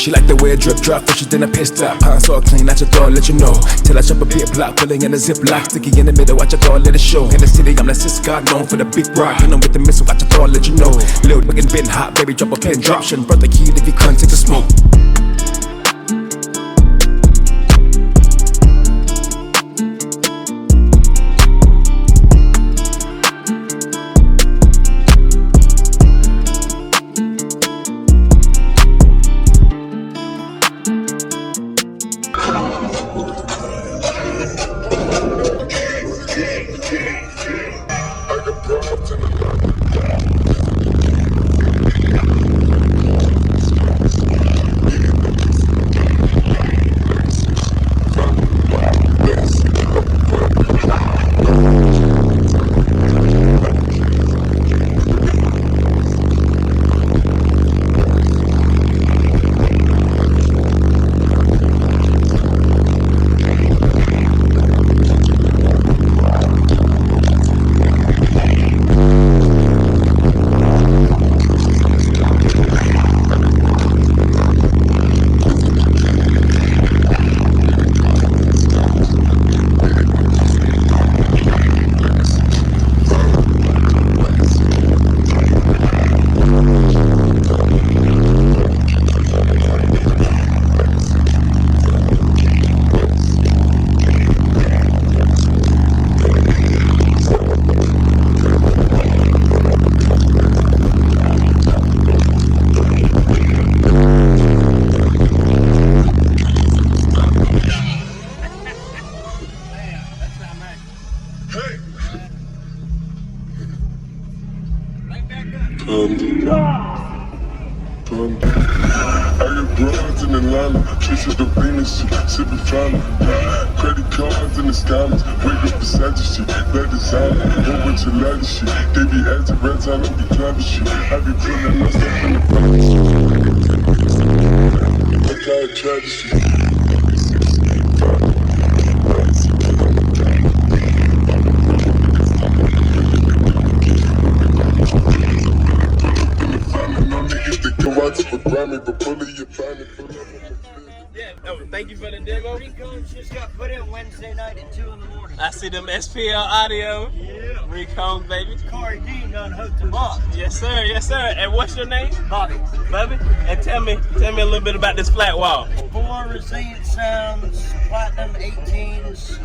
She like the way I drip drop, fresher than a pissed up. Pants all clean, at your door, let you know. Till I chop a bit block, pulling in a zip lock. Sticky in the middle, watch your door, let it show. In the city, I'm the sis God known for the big rock. You know with the missile, watch your door, let you know. Lil' wiggin' been hot, baby, drop a pin, drop. Shouldn't brought the key if you can't take the smoke. I got broads in Atlanta, chasing the Venus shit, sipping Fanta. Credit cards in the skylights, wake up beside your shit, that designer, whole bunch of ladder shit. They be acting rats, I don't be clever shit. I be putting myself in the front. Look how I try this shit. Thank you for the demo. Recones just got put in Wednesday night at 2 in the morning. I see them SPL audio. Yeah. Recones, baby. Corey Dean done hooked them up. Yes, sir. Yes, sir. And what's your name? Bobby. Bobby. And tell me a little bit about this flat wall. 4 resilient sounds, platinum 18s,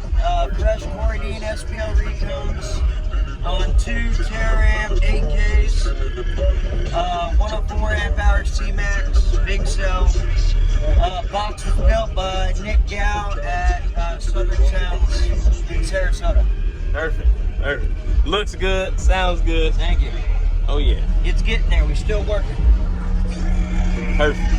fresh Corey Dean SPL Recones on 2 Taramps 8Ks, 104 amp hour C-Max, big cell. Box was built by Nick Gow at Southern Sounds in Sarasota. Perfect. Perfect. Looks good. Sounds good. Thank you. Oh yeah. It's getting there. We're still working. Perfect.